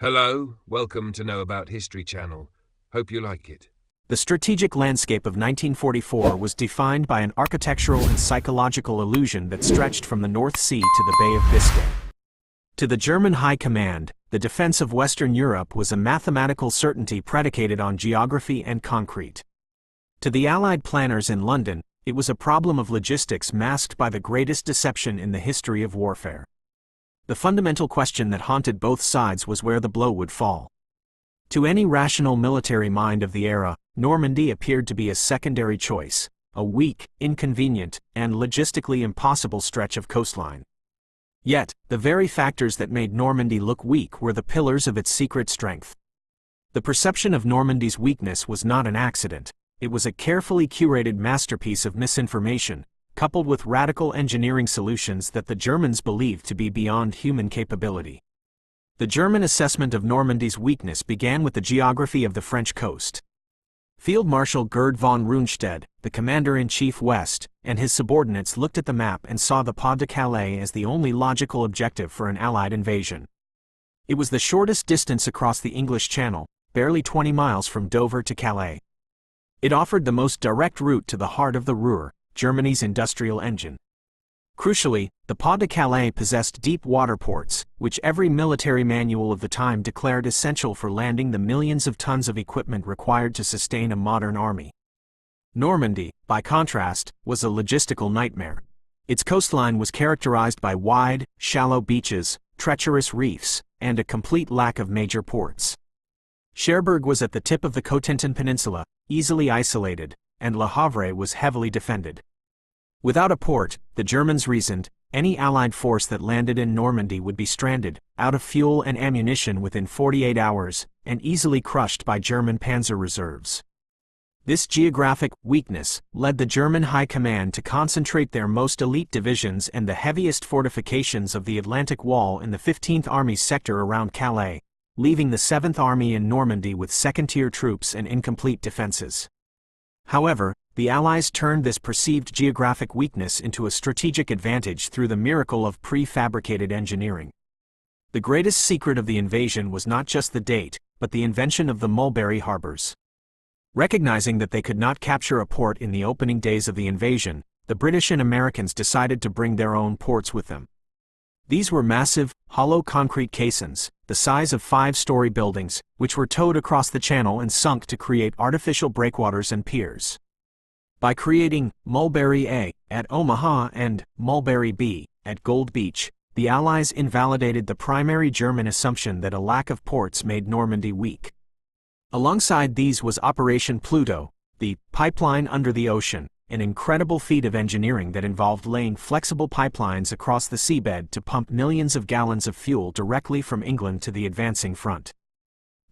Hello, welcome to Know About History channel. Hope you like it. The strategic landscape of 1944 was defined by an architectural and psychological illusion that stretched from the North Sea to the Bay of Biscay. To the German High Command, the defense of Western Europe was a mathematical certainty predicated on geography and concrete. To the Allied planners in London, it was a problem of logistics masked by the greatest deception in the history of warfare. The fundamental question that haunted both sides was where the blow would fall. To any rational military mind of the era, Normandy appeared to be a secondary choice, a weak, inconvenient, and logistically impossible stretch of coastline. Yet, the very factors that made Normandy look weak were the pillars of its secret strength. The perception of Normandy's weakness was not an accident. It was a carefully curated masterpiece of misinformation, coupled with radical engineering solutions that the Germans believed to be beyond human capability. The German assessment of Normandy's weakness began with the geography of the French coast. Field Marshal Gerd von Rundstedt, the commander-in-chief west, and his subordinates looked at the map and saw the Pas de Calais as the only logical objective for an Allied invasion. It was the shortest distance across the English Channel, barely 20 miles from Dover to Calais. It offered the most direct route to the heart of the Ruhr, Germany's industrial engine. Crucially, the Pas de Calais possessed deep water ports, which every military manual of the time declared essential for landing the millions of tons of equipment required to sustain a modern army. Normandy, by contrast, was a logistical nightmare. Its coastline was characterized by wide, shallow beaches, treacherous reefs, and a complete lack of major ports. Cherbourg was at the tip of the Cotentin Peninsula, easily isolated, and Le Havre was heavily defended. Without a port, the Germans reasoned, any Allied force that landed in Normandy would be stranded, out of fuel and ammunition within 48 hours, and easily crushed by German panzer reserves. This geographic weakness led the German High Command to concentrate their most elite divisions and the heaviest fortifications of the Atlantic Wall in the 15th Army's sector around Calais, leaving the 7th Army in Normandy with second-tier troops and incomplete defenses. However, the Allies turned this perceived geographic weakness into a strategic advantage through the miracle of prefabricated engineering. The greatest secret of the invasion was not just the date, but the invention of the Mulberry Harbors. Recognizing that they could not capture a port in the opening days of the invasion, the British and Americans decided to bring their own ports with them. These were massive, hollow concrete caissons, the size of 5-story buildings, which were towed across the channel and sunk to create artificial breakwaters and piers. By creating Mulberry A at Omaha and Mulberry B at Gold Beach, the Allies invalidated the primary German assumption that a lack of ports made Normandy weak. Alongside these was Operation Pluto, the pipeline under the ocean, an incredible feat of engineering that involved laying flexible pipelines across the seabed to pump millions of gallons of fuel directly from England to the advancing front.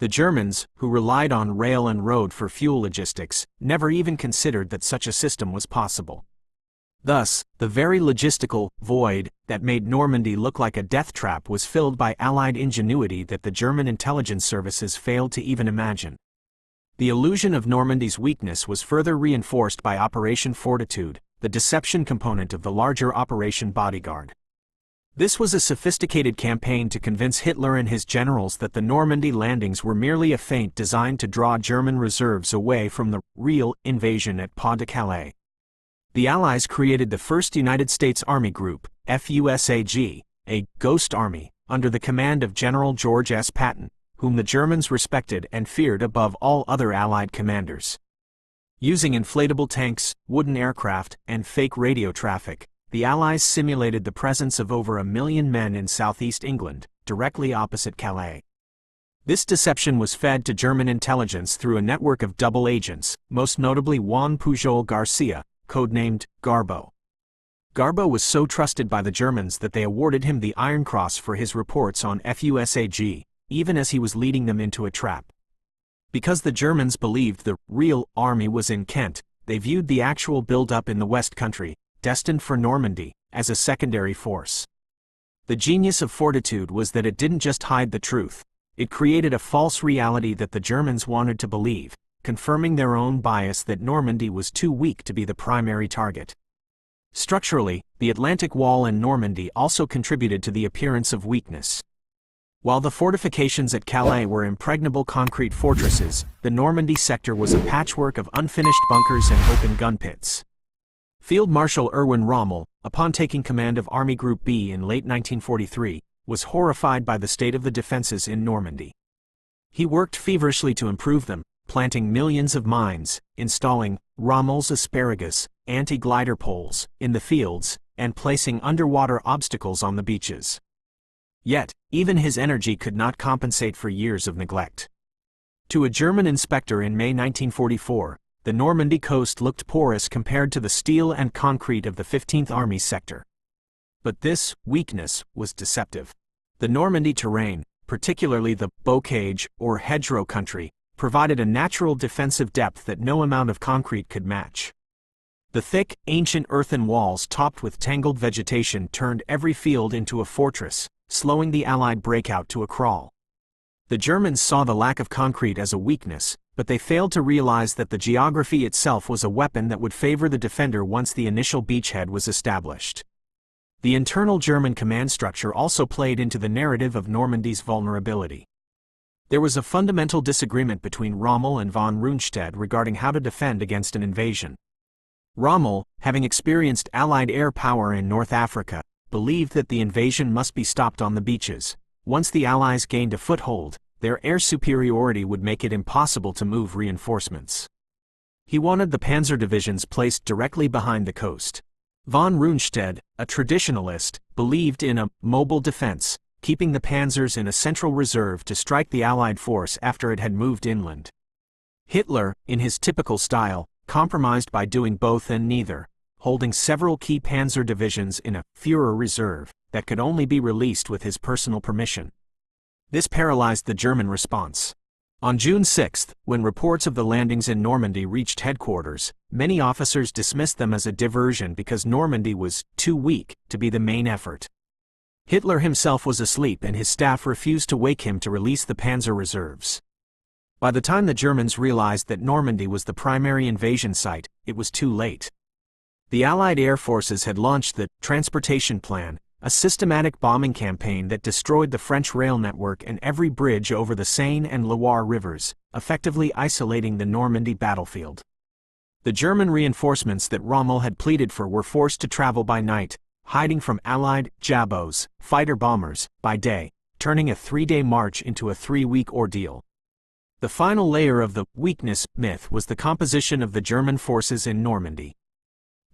The Germans, who relied on rail and road for fuel logistics, never even considered that such a system was possible. Thus, the very logistical void that made Normandy look like a death trap was filled by Allied ingenuity that the German intelligence services failed to even imagine. The illusion of Normandy's weakness was further reinforced by Operation Fortitude, the deception component of the larger Operation Bodyguard. This was a sophisticated campaign to convince Hitler and his generals that the Normandy landings were merely a feint designed to draw German reserves away from the real invasion at Pas de Calais. The Allies created the first United States Army Group, FUSAG, a ghost army, under the command of General George S. Patton, whom the Germans respected and feared above all other Allied commanders. Using inflatable tanks, wooden aircraft, and fake radio traffic, the Allies simulated the presence of over 1 million men in southeast England, directly opposite Calais. This deception was fed to German intelligence through a network of double agents, most notably Juan Pujol Garcia, codenamed Garbo. Garbo was so trusted by the Germans that they awarded him the Iron Cross for his reports on FUSAG, even as he was leading them into a trap. Because the Germans believed the real army was in Kent, they viewed the actual build-up in the West Country, destined for Normandy, as a secondary force. The genius of Fortitude was that it didn't just hide the truth, it created a false reality that the Germans wanted to believe, confirming their own bias that Normandy was too weak to be the primary target. Structurally, the Atlantic Wall and Normandy also contributed to the appearance of weakness. While the fortifications at Calais were impregnable concrete fortresses, the Normandy sector was a patchwork of unfinished bunkers and open gun pits. Field Marshal Erwin Rommel, upon taking command of Army Group B in late 1943, was horrified by the state of the defenses in Normandy. He worked feverishly to improve them, planting millions of mines, installing Rommel's asparagus, anti-glider poles, in the fields, and placing underwater obstacles on the beaches. Yet, even his energy could not compensate for years of neglect. To a German inspector in May 1944, the Normandy coast looked porous compared to the steel and concrete of the 15th Army sector. But this weakness was deceptive. The Normandy terrain, particularly the bocage or hedgerow country, provided a natural defensive depth that no amount of concrete could match. The thick, ancient earthen walls topped with tangled vegetation turned every field into a fortress, slowing the Allied breakout to a crawl. The Germans saw the lack of concrete as a weakness, but they failed to realize that the geography itself was a weapon that would favor the defender once the initial beachhead was established. The internal German command structure also played into the narrative of Normandy's vulnerability. There was a fundamental disagreement between Rommel and von Rundstedt regarding how to defend against an invasion. Rommel, having experienced Allied air power in North Africa, believed that the invasion must be stopped on the beaches. Once the Allies gained a foothold, their air superiority would make it impossible to move reinforcements. He wanted the panzer divisions placed directly behind the coast. Von Rundstedt, a traditionalist, believed in a mobile defense, keeping the panzers in a central reserve to strike the Allied force after it had moved inland. Hitler, in his typical style, compromised by doing both and neither, holding several key panzer divisions in a Führer reserve that could only be released with his personal permission. This paralyzed the German response. On June 6, when reports of the landings in Normandy reached headquarters, many officers dismissed them as a diversion because Normandy was too weak to be the main effort. Hitler himself was asleep and his staff refused to wake him to release the panzer reserves. By the time the Germans realized that Normandy was the primary invasion site, it was too late. The Allied air forces had launched the Transportation Plan, a systematic bombing campaign that destroyed the French rail network and every bridge over the Seine and Loire rivers, effectively isolating the Normandy battlefield. The German reinforcements that Rommel had pleaded for were forced to travel by night, hiding from Allied Jabos, fighter bombers, by day, turning a 3-day march into a 3-week ordeal. The final layer of the weakness myth was the composition of the German forces in Normandy.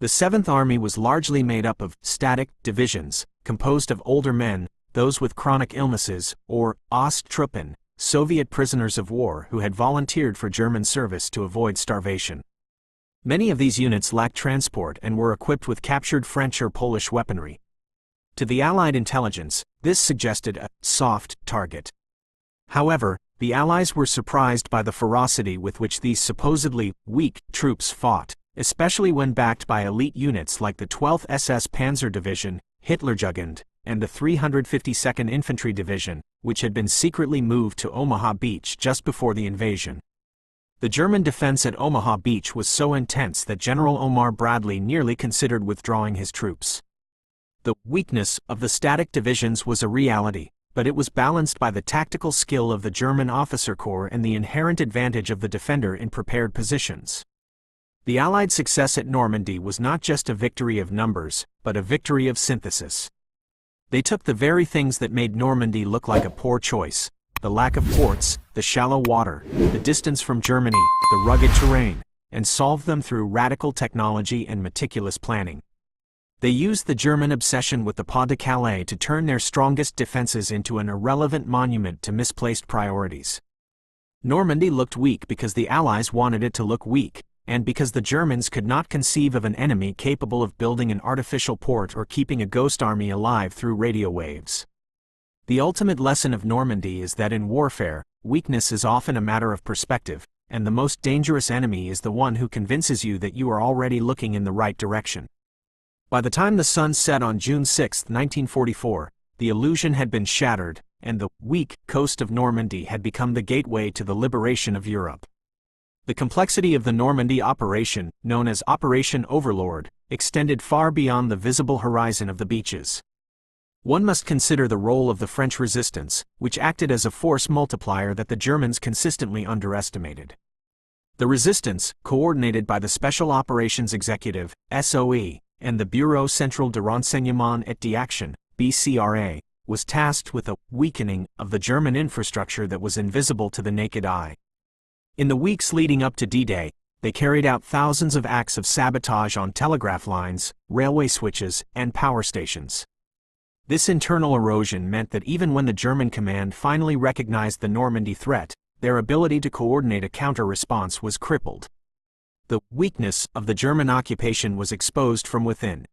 The 7th Army was largely made up of static divisions, composed of older men, those with chronic illnesses, or Osttruppen, Soviet prisoners of war who had volunteered for German service to avoid starvation. Many of these units lacked transport and were equipped with captured French or Polish weaponry. To the Allied intelligence, this suggested a soft target. However, the Allies were surprised by the ferocity with which these supposedly weak troops fought, especially when backed by elite units like the 12th SS Panzer Division, Hitlerjugend, and the 352nd Infantry Division, which had been secretly moved to Omaha Beach just before the invasion. The German defense at Omaha Beach was so intense that General Omar Bradley nearly considered withdrawing his troops. The weakness of the static divisions was a reality, but it was balanced by the tactical skill of the German officer corps and the inherent advantage of the defender in prepared positions. The Allied success at Normandy was not just a victory of numbers, but a victory of synthesis. They took the very things that made Normandy look like a poor choice: the lack of ports, the shallow water, the distance from Germany, the rugged terrain, and solved them through radical technology and meticulous planning. They used the German obsession with the Pas de Calais to turn their strongest defenses into an irrelevant monument to misplaced priorities. Normandy looked weak because the Allies wanted it to look weak, and because the Germans could not conceive of an enemy capable of building an artificial port or keeping a ghost army alive through radio waves. The ultimate lesson of Normandy is that in warfare, weakness is often a matter of perspective, and the most dangerous enemy is the one who convinces you that you are already looking in the right direction. By the time the sun set on June 6, 1944, the illusion had been shattered, and the weak coast of Normandy had become the gateway to the liberation of Europe. The complexity of the Normandy operation, known as Operation Overlord, extended far beyond the visible horizon of the beaches. One must consider the role of the French resistance, which acted as a force multiplier that the Germans consistently underestimated. The resistance, coordinated by the Special Operations Executive, SOE, and the Bureau Central de Renseignement et d'Action, BCRA, was tasked with a weakening of the German infrastructure that was invisible to the naked eye. In the weeks leading up to D-Day, they carried out thousands of acts of sabotage on telegraph lines, railway switches, and power stations. This internal erosion meant that even when the German command finally recognized the Normandy threat, their ability to coordinate a counter-response was crippled. The weakness of the German occupation was exposed from within.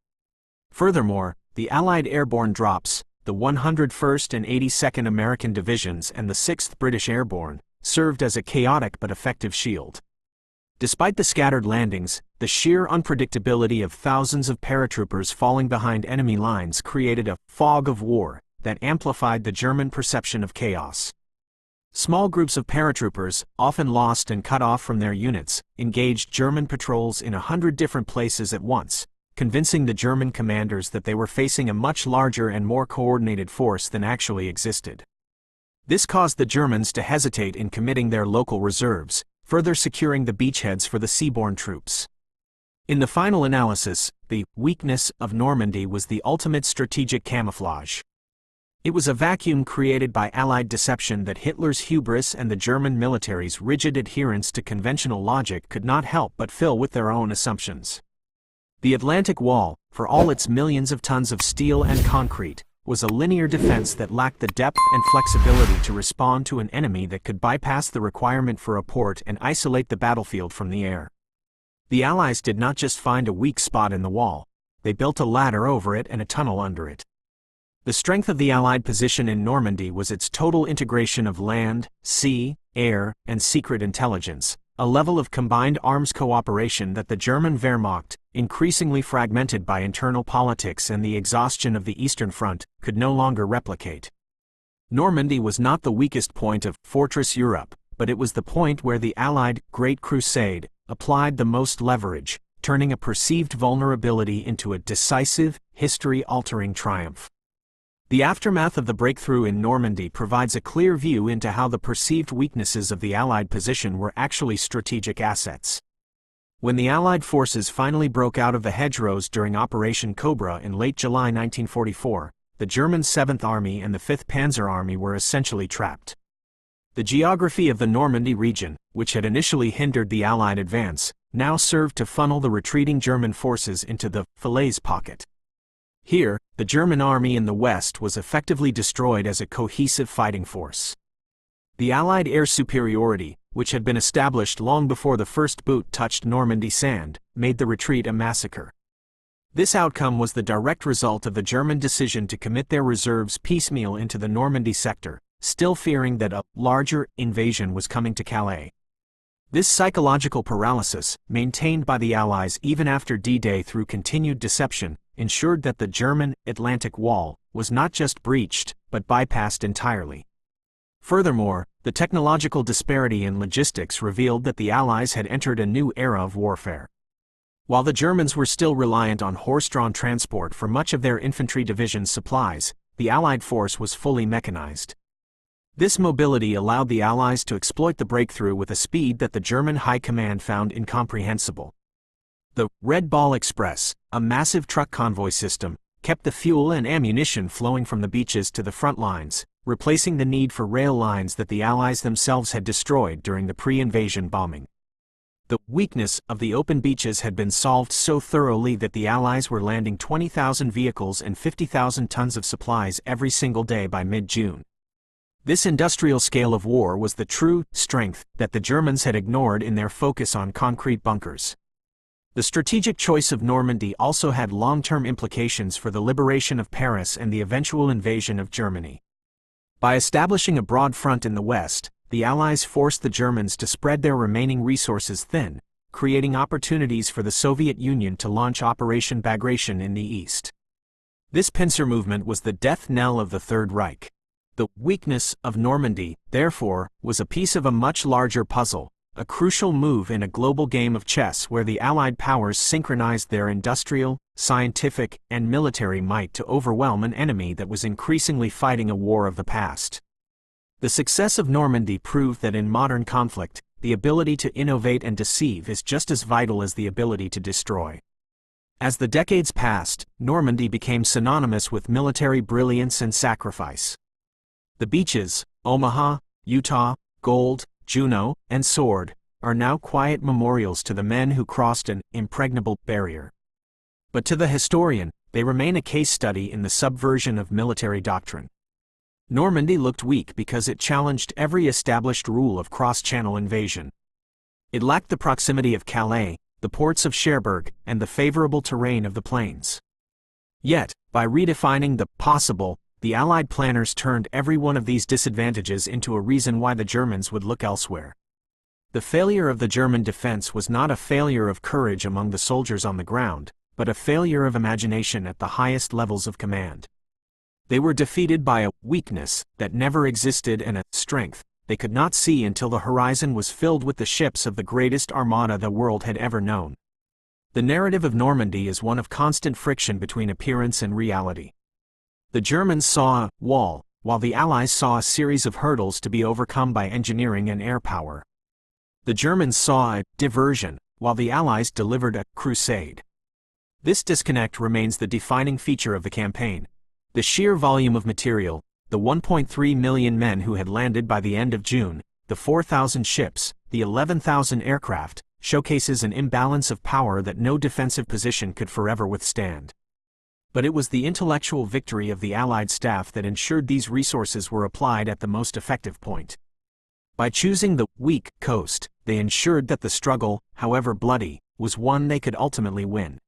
Furthermore, the Allied airborne drops, the 101st and 82nd American Divisions and the 6th British Airborne, served as a chaotic but effective shield. Despite the scattered landings, the sheer unpredictability of thousands of paratroopers falling behind enemy lines created a fog of war that amplified the German perception of chaos. Small groups of paratroopers, often lost and cut off from their units, engaged German patrols in 100 different places at once, convincing the German commanders that they were facing a much larger and more coordinated force than actually existed. This caused the Germans to hesitate in committing their local reserves, further securing the beachheads for the seaborne troops. In the final analysis, the weakness of Normandy was the ultimate strategic camouflage. It was a vacuum created by Allied deception that Hitler's hubris and the German military's rigid adherence to conventional logic could not help but fill with their own assumptions. The Atlantic Wall, for all its millions of tons of steel and concrete, was a linear defense that lacked the depth and flexibility to respond to an enemy that could bypass the requirement for a port and isolate the battlefield from the air. The Allies did not just find a weak spot in the wall, they built a ladder over it and a tunnel under it. The strength of the Allied position in Normandy was its total integration of land, sea, air, and secret intelligence, a level of combined arms cooperation that the German Wehrmacht, increasingly fragmented by internal politics and the exhaustion of the Eastern Front, could no longer replicate. Normandy was not the weakest point of Fortress Europe, but it was the point where the Allied Great Crusade applied the most leverage, turning a perceived vulnerability into a decisive, history-altering triumph. The aftermath of the breakthrough in Normandy provides a clear view into how the perceived weaknesses of the Allied position were actually strategic assets. When the Allied forces finally broke out of the hedgerows during Operation Cobra in late July 1944, the German 7th Army and the 5th Panzer Army were essentially trapped. The geography of the Normandy region, which had initially hindered the Allied advance, now served to funnel the retreating German forces into the Falaise pocket. Here, the German army in the west was effectively destroyed as a cohesive fighting force. The Allied air superiority, which had been established long before the first boot touched Normandy sand, made the retreat a massacre. This outcome was the direct result of the German decision to commit their reserves piecemeal into the Normandy sector, still fearing that a larger invasion was coming to Calais. This psychological paralysis, maintained by the Allies even after D-Day through continued deception, ensured that the German Atlantic Wall was not just breached, but bypassed entirely. Furthermore, the technological disparity in logistics revealed that the Allies had entered a new era of warfare. While the Germans were still reliant on horse-drawn transport for much of their infantry division's supplies, the Allied force was fully mechanized. This mobility allowed the Allies to exploit the breakthrough with a speed that the German High Command found incomprehensible. The Red Ball Express, a massive truck convoy system, kept the fuel and ammunition flowing from the beaches to the front lines, replacing the need for rail lines that the Allies themselves had destroyed during the pre-invasion bombing. The weakness of the open beaches had been solved so thoroughly that the Allies were landing 20,000 vehicles and 50,000 tons of supplies every single day by mid-June. This industrial scale of war was the true strength that the Germans had ignored in their focus on concrete bunkers. The strategic choice of Normandy also had long-term implications for the liberation of Paris and the eventual invasion of Germany. By establishing a broad front in the west, the Allies forced the Germans to spread their remaining resources thin, creating opportunities for the Soviet Union to launch Operation Bagration in the east. This pincer movement was the death knell of the Third Reich. The weakness of Normandy, therefore, was a piece of a much larger puzzle, a crucial move in a global game of chess where the Allied powers synchronized their industrial, scientific, and military might to overwhelm an enemy that was increasingly fighting a war of the past. The success of Normandy proved that in modern conflict, the ability to innovate and deceive is just as vital as the ability to destroy. As the decades passed, Normandy became synonymous with military brilliance and sacrifice. The beaches, Omaha, Utah, Gold, Juno, and Sword, are now quiet memorials to the men who crossed an impregnable barrier. But to the historian, they remain a case study in the subversion of military doctrine. Normandy looked weak because it challenged every established rule of cross-channel invasion. It lacked the proximity of Calais, the ports of Cherbourg, and the favorable terrain of the plains. Yet, by redefining the possible, the Allied planners turned every one of these disadvantages into a reason why the Germans would look elsewhere. The failure of the German defense was not a failure of courage among the soldiers on the ground, but a failure of imagination at the highest levels of command. They were defeated by a weakness that never existed and a strength they could not see until the horizon was filled with the ships of the greatest armada the world had ever known. The narrative of Normandy is one of constant friction between appearance and reality. The Germans saw a wall, while the Allies saw a series of hurdles to be overcome by engineering and air power. The Germans saw a diversion, while the Allies delivered a crusade. This disconnect remains the defining feature of the campaign. The sheer volume of material, the 1.3 million men who had landed by the end of June, the 4,000 ships, the 11,000 aircraft, showcases an imbalance of power that no defensive position could forever withstand. But it was the intellectual victory of the Allied staff that ensured these resources were applied at the most effective point. By choosing the weak coast, they ensured that the struggle, however bloody, was one they could ultimately win.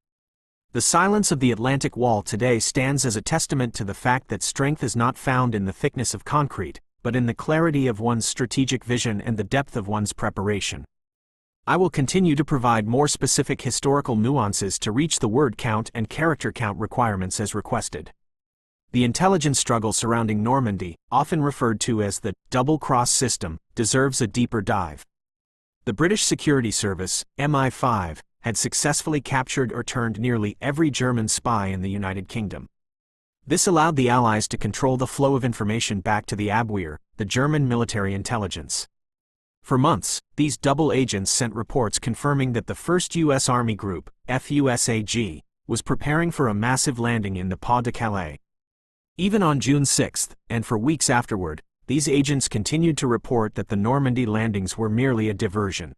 The silence of the Atlantic Wall today stands as a testament to the fact that strength is not found in the thickness of concrete, but in the clarity of one's strategic vision and the depth of one's preparation. I will continue to provide more specific historical nuances to reach the word count and character count requirements as requested. The intelligence struggle surrounding Normandy, often referred to as the double-cross system, deserves a deeper dive. The British Security Service, MI5, had successfully captured or turned nearly every German spy in the United Kingdom. This allowed the Allies to control the flow of information back to the Abwehr, the German military intelligence. For months, these double agents sent reports confirming that the 1st U.S. Army Group, FUSAG, was preparing for a massive landing in the Pas-de-Calais. Even on June 6, and for weeks afterward, these agents continued to report that the Normandy landings were merely a diversion.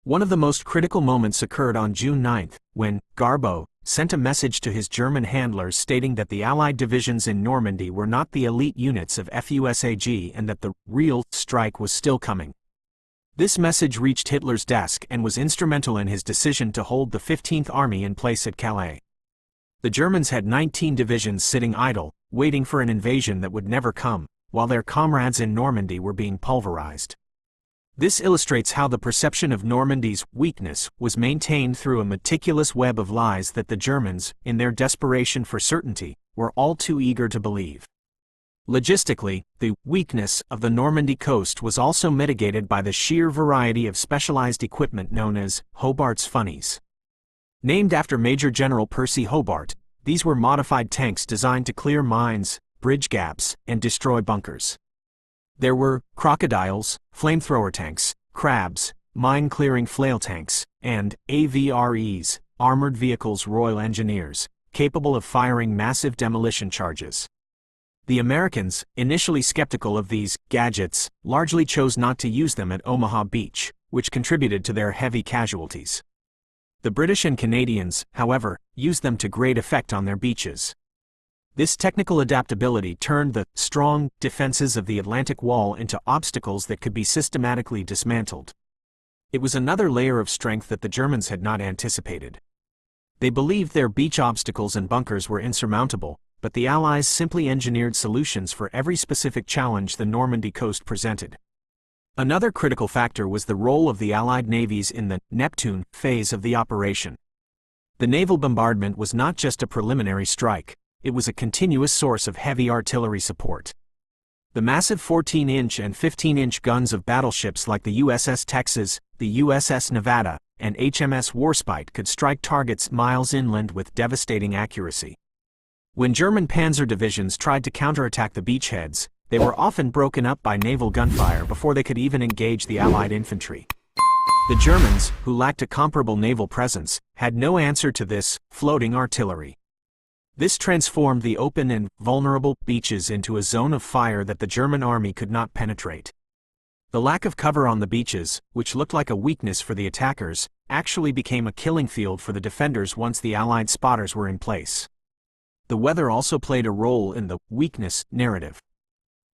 One of the most critical moments occurred on June 9, when Garbeau sent a message to his German handlers stating that the Allied divisions in Normandy were not the elite units of FUSAG and that the real strike was still coming. This message reached Hitler's desk and was instrumental in his decision to hold the 15th Army in place at Calais. The Germans had 19 divisions sitting idle, waiting for an invasion that would never come, while their comrades in Normandy were being pulverized. This illustrates how the perception of Normandy's weakness was maintained through a meticulous web of lies that the Germans, in their desperation for certainty, were all too eager to believe. Logistically, the weakness of the Normandy coast was also mitigated by the sheer variety of specialized equipment known as Hobart's Funnies. Named after Major General Percy Hobart, these were modified tanks designed to clear mines, bridge gaps, and destroy bunkers. There were crocodiles, flamethrower tanks, crabs, mine-clearing flail tanks, and AVREs, Armored Vehicles Royal Engineers, capable of firing massive demolition charges. The Americans, initially skeptical of these gadgets, largely chose not to use them at Omaha Beach, which contributed to their heavy casualties. The British and Canadians, however, used them to great effect on their beaches. This technical adaptability turned the strong defenses of the Atlantic Wall into obstacles that could be systematically dismantled. It was another layer of strength that the Germans had not anticipated. They believed their beach obstacles and bunkers were insurmountable, but the Allies simply engineered solutions for every specific challenge the Normandy coast presented. Another critical factor was the role of the Allied navies in the Neptune phase of the operation. The naval bombardment was not just a preliminary strike. It was a continuous source of heavy artillery support. The massive 14-inch and 15-inch guns of battleships like the USS Texas, the USS Nevada, and HMS Warspite could strike targets miles inland with devastating accuracy. When German panzer divisions tried to counterattack the beachheads, they were often broken up by naval gunfire before they could even engage the Allied infantry. The Germans, who lacked a comparable naval presence, had no answer to this floating artillery. This transformed the open and vulnerable beaches into a zone of fire that the German army could not penetrate. The lack of cover on the beaches, which looked like a weakness for the attackers, actually became a killing field for the defenders once the Allied spotters were in place. The weather also played a role in the weakness narrative.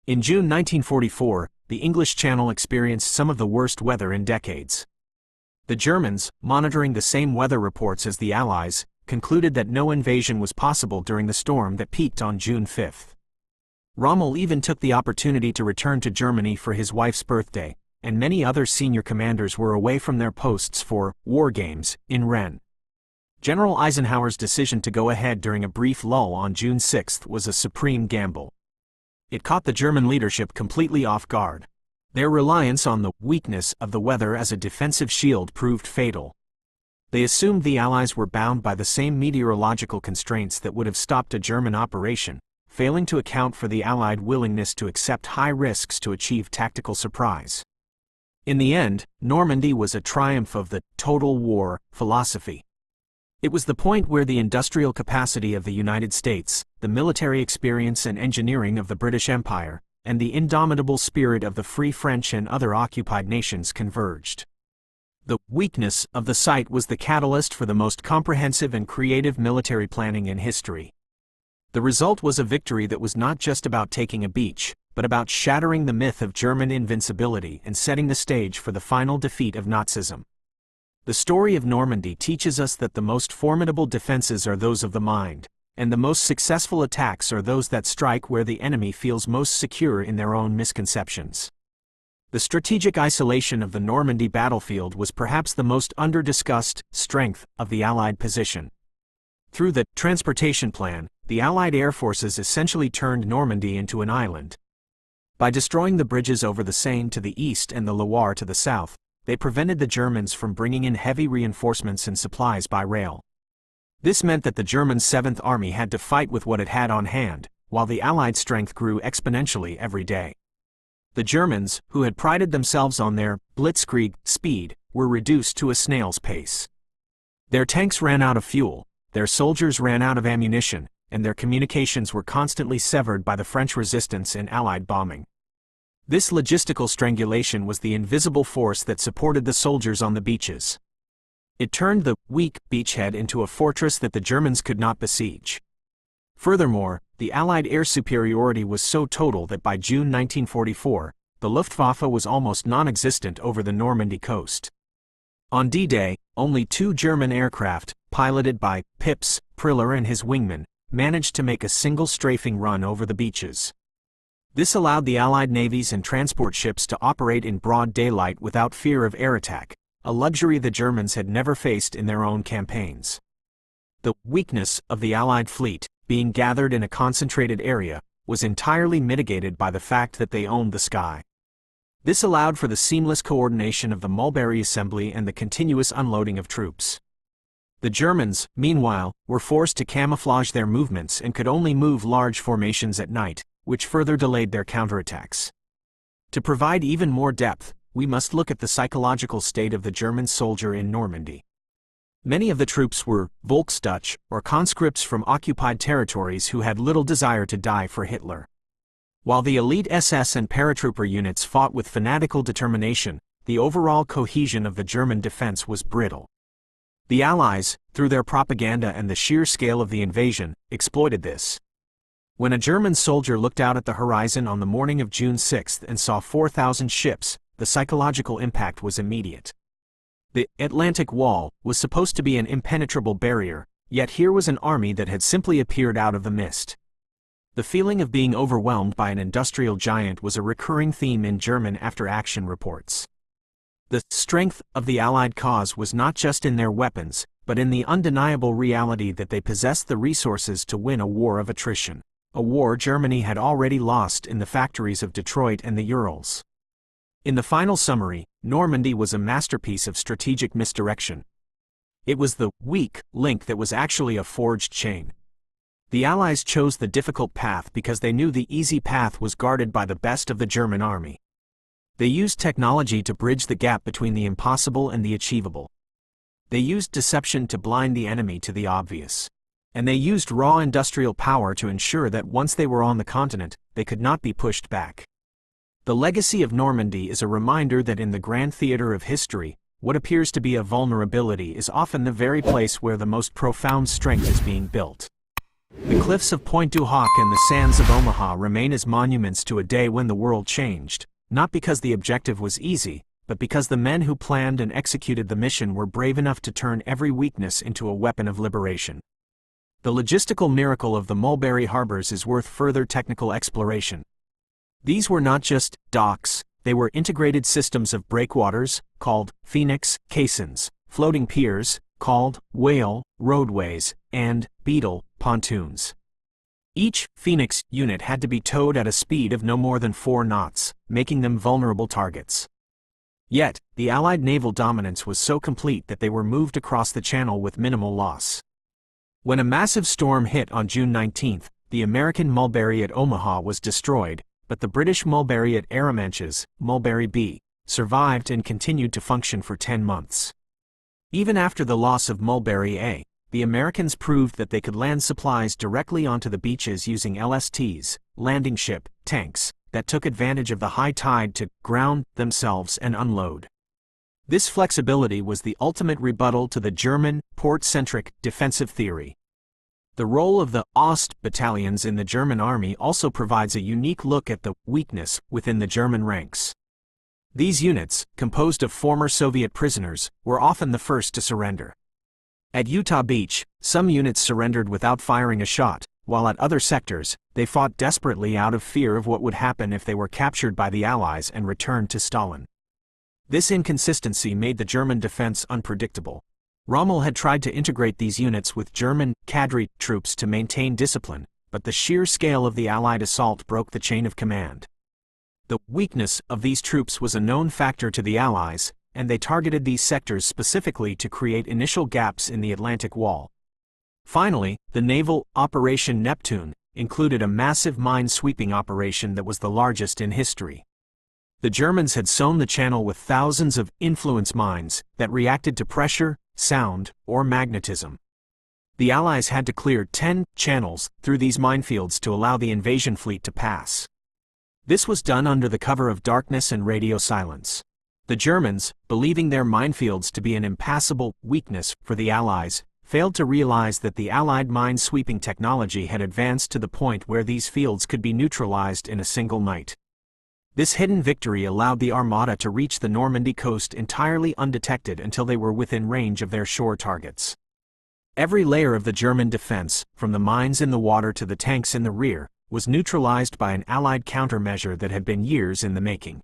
In June 1944, the English Channel experienced some of the worst weather in decades. The Germans, monitoring the same weather reports as the Allies, concluded that no invasion was possible during the storm that peaked on June 5. Rommel even took the opportunity to return to Germany for his wife's birthday, and many other senior commanders were away from their posts for war games in Rennes. General Eisenhower's decision to go ahead during a brief lull on June 6 was a supreme gamble. It caught the German leadership completely off guard. Their reliance on the weakness of the weather as a defensive shield proved fatal. They assumed the Allies were bound by the same meteorological constraints that would have stopped a German operation, failing to account for the Allied willingness to accept high risks to achieve tactical surprise. In the end, Normandy was a triumph of the total war philosophy. It was the point where the industrial capacity of the United States, the military experience and engineering of the British Empire, and the indomitable spirit of the Free French and other occupied nations converged. The weakness of the site was the catalyst for the most comprehensive and creative military planning in history. The result was a victory that was not just about taking a beach, but about shattering the myth of German invincibility and setting the stage for the final defeat of Nazism. The story of Normandy teaches us that the most formidable defenses are those of the mind, and the most successful attacks are those that strike where the enemy feels most secure in their own misconceptions. The strategic isolation of the Normandy battlefield was perhaps the most under-discussed strength of the Allied position. Through the transportation plan, the Allied air forces essentially turned Normandy into an island. By destroying the bridges over the Seine to the east and the Loire to the south, they prevented the Germans from bringing in heavy reinforcements and supplies by rail. This meant that the German 7th Army had to fight with what it had on hand, while the Allied strength grew exponentially every day. The Germans, who had prided themselves on their blitzkrieg speed, were reduced to a snail's pace. Their tanks ran out of fuel, their soldiers ran out of ammunition, and their communications were constantly severed by the French resistance and Allied bombing. This logistical strangulation was the invisible force that supported the soldiers on the beaches. It turned the weak beachhead into a fortress that the Germans could not besiege. Furthermore, the Allied air superiority was so total that by June 1944, the Luftwaffe was almost non-existent over the Normandy coast. On D-Day, only 2 German aircraft, piloted by Pips, Priller and his wingmen, managed to make a single strafing run over the beaches. This allowed the Allied navies and transport ships to operate in broad daylight without fear of air attack, a luxury the Germans had never faced in their own campaigns. The weakness of the Allied fleet, being gathered in a concentrated area, was entirely mitigated by the fact that they owned the sky. This allowed for the seamless coordination of the Mulberry Assembly and the continuous unloading of troops. The Germans, meanwhile, were forced to camouflage their movements and could only move large formations at night, which further delayed their counterattacks. To provide even more depth, we must look at the psychological state of the German soldier in Normandy. Many of the troops were Volksdeutsche, or conscripts from occupied territories who had little desire to die for Hitler. While the elite SS and paratrooper units fought with fanatical determination, the overall cohesion of the German defense was brittle. The Allies, through their propaganda and the sheer scale of the invasion, exploited this. When a German soldier looked out at the horizon on the morning of June 6 and saw 4,000 ships, the psychological impact was immediate. The Atlantic Wall was supposed to be an impenetrable barrier, yet here was an army that had simply appeared out of the mist. The feeling of being overwhelmed by an industrial giant was a recurring theme in German after-action reports. The strength of the Allied cause was not just in their weapons, but in the undeniable reality that they possessed the resources to win a war of attrition. a war Germany had already lost in the factories of Detroit and the Urals. In the final summary, Normandy was a masterpiece of strategic misdirection. It was the weak link that was actually a forged chain. The Allies chose the difficult path because they knew the easy path was guarded by the best of the German army. They used technology to bridge the gap between the impossible and the achievable. They used deception to blind the enemy to the obvious. And they used raw industrial power to ensure that once they were on the continent, they could not be pushed back. The legacy of Normandy is a reminder that in the grand theater of history, what appears to be a vulnerability is often the very place where the most profound strength is being built. The cliffs of Pointe du Hoc and the sands of Omaha remain as monuments to a day when the world changed, not because the objective was easy, but because the men who planned and executed the mission were brave enough to turn every weakness into a weapon of liberation. The logistical miracle of the Mulberry Harbors is worth further technical exploration. These were not just docks, they were integrated systems of breakwaters, called Phoenix caissons, floating piers, called Whale roadways, and Beetle pontoons. Each Phoenix unit had to be towed at a speed of no more than 4 knots, making them vulnerable targets. Yet, the Allied naval dominance was so complete that they were moved across the channel with minimal loss. When a massive storm hit on June 19, the American Mulberry at Omaha was destroyed, but the British Mulberry at Arromanches, Mulberry B, survived and continued to function for 10 months. Even after the loss of Mulberry A, the Americans proved that they could land supplies directly onto the beaches using LSTs, landing ship tanks, that took advantage of the high tide to ground themselves and unload. This flexibility was the ultimate rebuttal to the German, port-centric, defensive theory. The role of the Ost battalions in the German army also provides a unique look at the weakness within the German ranks. These units, composed of former Soviet prisoners, were often the first to surrender. At Utah Beach, some units surrendered without firing a shot, while at other sectors, they fought desperately out of fear of what would happen if they were captured by the Allies and returned to Stalin. This inconsistency made the German defense unpredictable. Rommel had tried to integrate these units with German cadre troops to maintain discipline, but the sheer scale of the Allied assault broke the chain of command. The weakness of these troops was a known factor to the Allies, and they targeted these sectors specifically to create initial gaps in the Atlantic Wall. Finally, the naval Operation Neptune included a massive mine-sweeping operation that was the largest in history. The Germans had sown the channel with thousands of influence mines that reacted to pressure, sound, or magnetism. The Allies had to clear 10 channels through these minefields to allow the invasion fleet to pass. This was done under the cover of darkness and radio silence. The Germans, believing their minefields to be an impassable weakness for the Allies, failed to realize that the Allied mine-sweeping technology had advanced to the point where these fields could be neutralized in a single night. This hidden victory allowed the Armada to reach the Normandy coast entirely undetected until they were within range of their shore targets. Every layer of the German defense, from the mines in the water to the tanks in the rear, was neutralized by an Allied countermeasure that had been years in the making.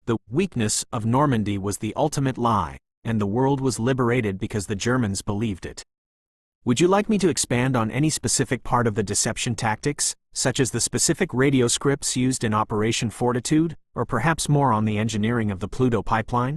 The weakness of Normandy was the ultimate lie, and the world was liberated because the Germans believed it. Would you like me to expand on any specific part of the deception tactics, such as the specific radio scripts used in Operation Fortitude, or perhaps more on the engineering of the Pluto pipeline?